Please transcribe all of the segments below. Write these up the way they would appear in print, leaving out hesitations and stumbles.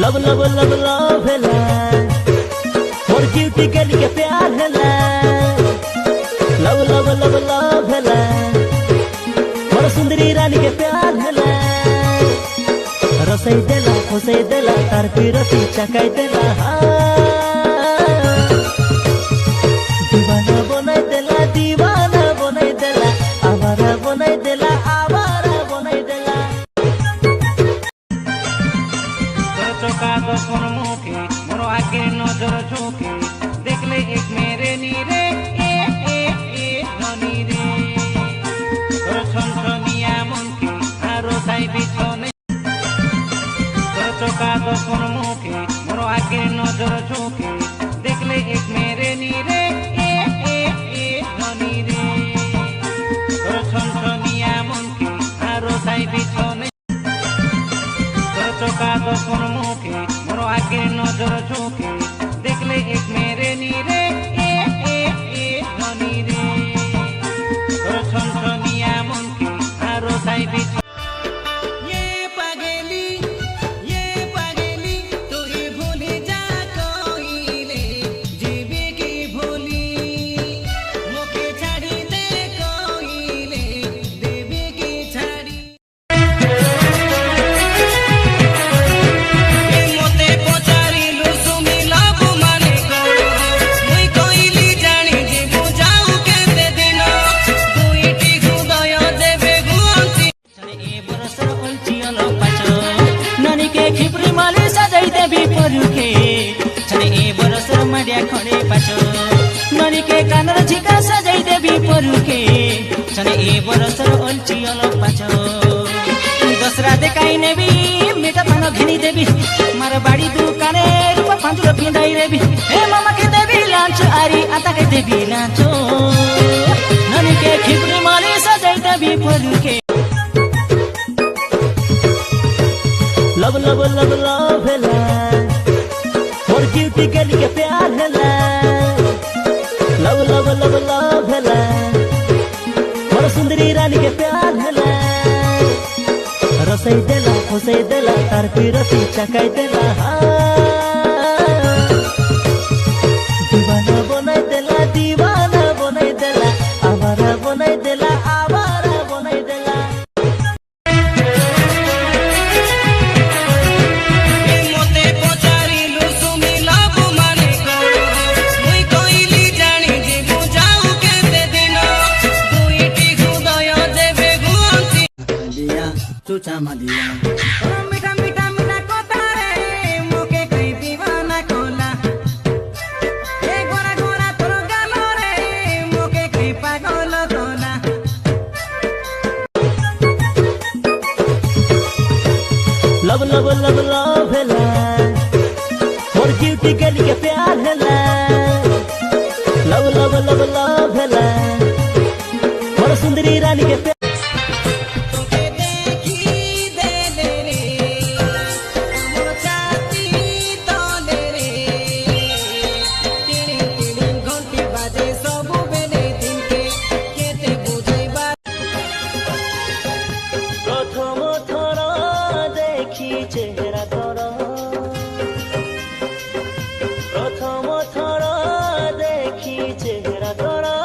Love love love love हेला मोर जीवती के लिए प्यार हेला लव लव लव लव हेला मोर सुंदरी रानी के प्यार हेला रसई देला फसई देला तार पिरती चकाई देला दीवाना बनाई देला दीवाना बनाई देला आवारा बनाई देला आवारा बनाई देला चौका दर्पण मुखे मोर आगे नजर झोंके देखले एक मेरे नीरे धनी रे तोर छनछनिया मनके आरो साई बिछने तोर चौका दर्पण मुखे मोर आगे नजर झोंके देखले एक मेरे नीरे धनी रे तोर छनछनिया मनके आरो साई बिछने चौका दर्पण मुखे मोर आगे नजर झोंके देखले एक मेरे नीरे धनी रे तोर छनछनिया मनके आरो साई बिछ ये पागेली तू ही भूले जा कइले जीवे की भूली मोके छाड़ी दे कइले देवे की छाड़ी खिप्री माले सजाई देवी परुखे छने ए बरसर मडिया खडे पाछो ननी के कानर झिका सजाई देवी परुखे छने ए बरसर अल्ची अलग पाछो दसरा देखाई नेबी मिठा पान घेनी देवी मार बाड़ी दुकाने रूपा पांजुर पिंदाई रेबी ए मामा के देवी लांचो आरी आता के देवी लांचो ननी के खिप्री माले सजाई देवी परुखे लव लव लव लव हेला मोर जीवती के लिए प्यार हेला लव लव लव लव हेला मोर सुंदरी रानी के प्यार हेला रसई देला फसई देला तार पिरती चकाई देला दीवाना बनाई देला दीवाना बनाई देला आवारा बनाई देला आवारा बनाई देला चुचा मदिया मीठा मीठा मीठा कोता रे मोके कई दीवाना कोला ए गोरा गोरा तोर गालो रे मोके कई पागल कोला लव लव लव लव हेला मोर जीवती के लिए प्यार हेला लव लव लव लव हेला मोर सुंदरी रानी के प्यार चेहरा तोरा प्रथम थर देखी चेहरा तोरा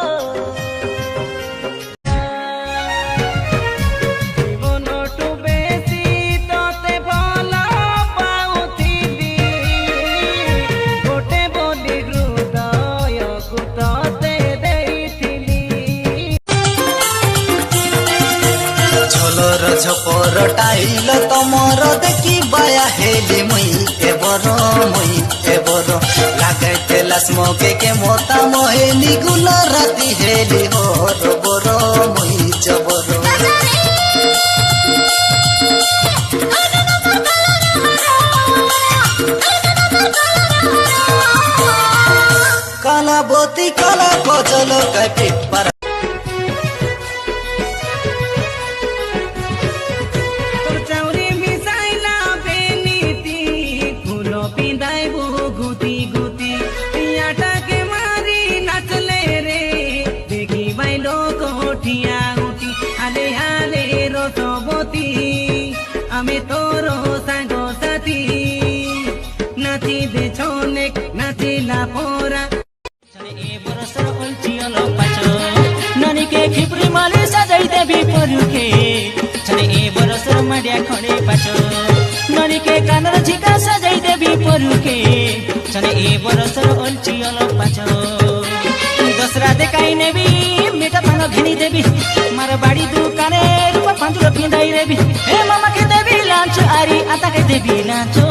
जीवनटू बेसी तोते भल पाउथिबी गोटे बोली हृदयकू तोते देइथिली झोलर झपर टाइल तमर देखी बाया हेली मुई एबर लागाइते लास्मके के मोता मोहेली गुल राती हेली होर बर मुई जबर काला बोती काला कोजल कपी पर आमे तोरो सांग साथी लापोरा छने ए बरसर ओल्ची अलो पाचो ननिके खिप्री माली सजाई देबी परुके छने ए बरसर मड्या खडे पाचो ननिके कानर झिका सजाई देबी परुके छने ए बरसर ओल्ची अलो पाचो दसरा देखाई नेबी मेटा पान घेनी देबी मार बाड़ी दुकाने रूपा पांजुर पिंदाई रेबी ए मामा के देबी लांच आरी आता के देबी लांचो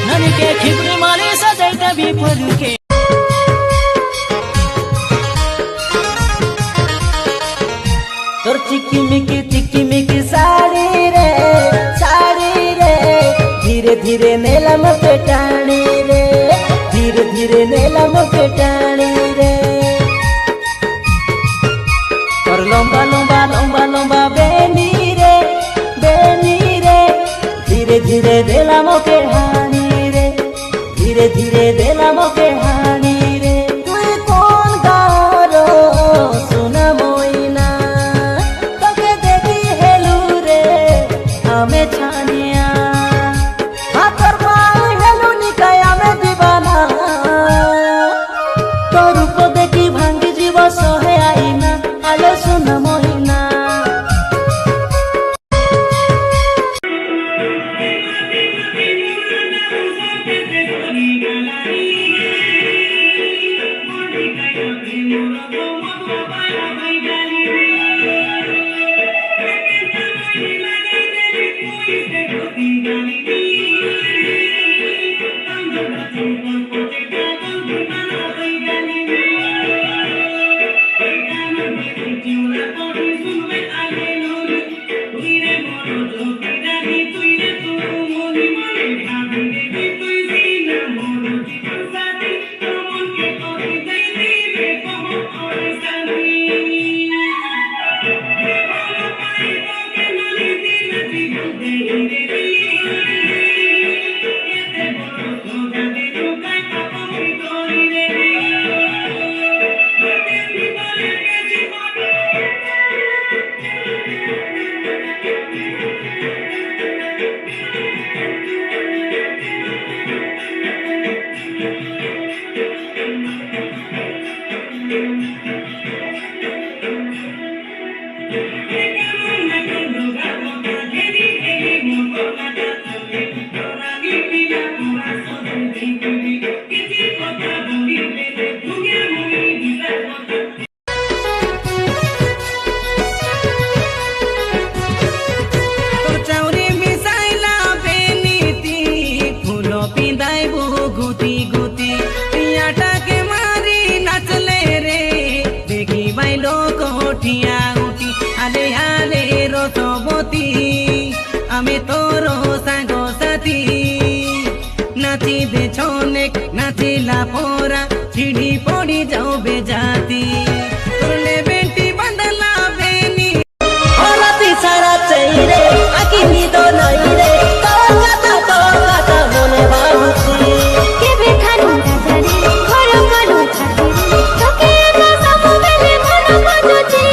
ननिके खिप्री माली सजाई देबी परुके तोर चिकी मिकी साड़ी रे धीरे धीरे नेला मते टाणी रे धीरे धीरे नेला मते टाणी रे और लंबा लंबा लंबा लंबा बेनी रे धीरे धीरे देला मोके हानी रे धीरे धीरे देला मोके हानी रे तुई कौन गारो सुना मोइना तोके देखी हेलू रे हमें छानिया हाथर पाई हेलू निकाया में दीवाना तो रूप देखी भांगी जीव सहे आईना आलो सुना मोहिना आमे तोरो सांगो साथी नाची दे छोनेक नाची लापोरा छिड़ी पड़ी जाओ बेजाती तोरले बेटी बंदला बेनी औरती सारा चाहिए आकी नीदो नहीं रे तो गाता होने बाबूजी के बेखानु राजारी घरो घरो खातिर तोके ना सब बेले मन खोजुची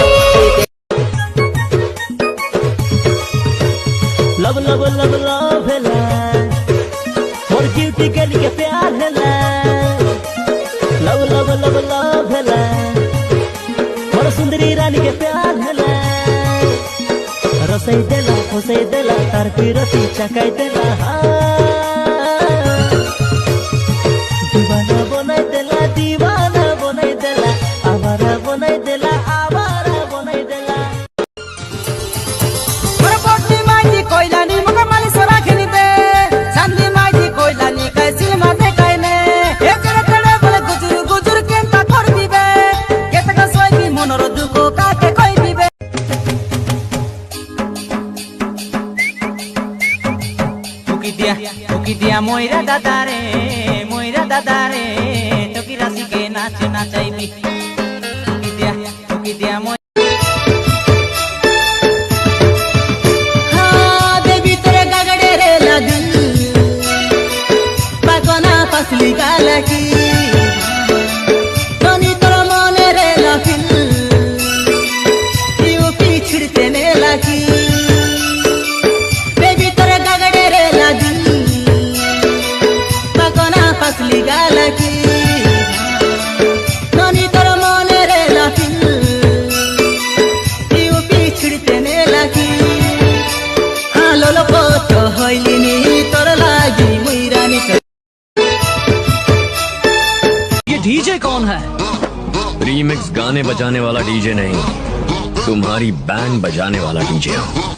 लब लब लब लब हेला और जीवती के लिए प्यार हेला लब लब लब लब हेला और सुंदरी रानी के प्यार हेला रसई देला फसई देला तार पिरती चकाई देला दीवाना बनाई देला दीवाना बनाई देला आवारा बनाई देला आवारा बनाई देला कोइलानी मगर माली सरा खेनीते चांदी माजी कोइलानी कैसिल माते काइने एकरे तड़े बोले गुजुर गुजुर केंता कर दिबे केतका सोई मनर दुको काके कई दिबे टुकी दिया मोइरा दादा रे टुकी राशि के नाच नाचाइबी टुकी दिया मोइ पसली काला की तोनी तोर मने रे लफिल यू पिछड़ते ने लाकी बेबी तोर गगड़े रे लागी पकोना पसली काला की है। रीमिक्स गाने बजाने वाला डीजे नहीं, तुम्हारी बैंड बजाने वाला डीजे हूँ।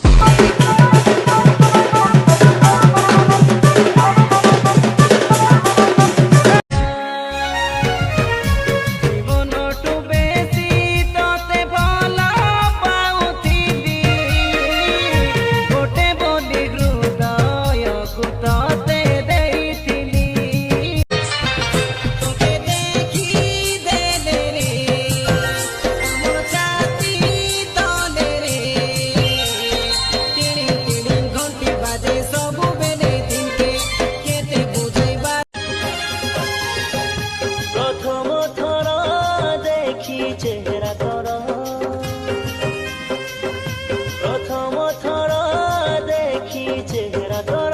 প্রথম থর দেখি চেহারা তর, প্রথম থর দেখি চেহারা তর।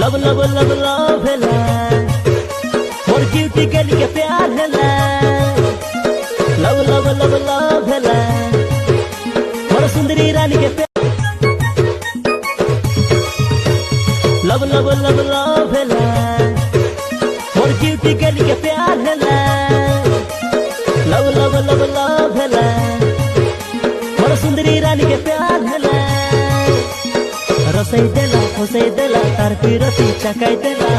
लव लव लव लव हेला मोर क्यूटी गली के प्यार हेला। लव लव लव लव हेला मोर सुंदरी रानी के प्यार। लव लव लव लव हेला मोर क्यूटी गली के प्यार हेला। लव लव लव लव हेला मोर सुंदरी रानी के प्यार हेला। रसई देला फसई देला तार पिरती चकाई देला।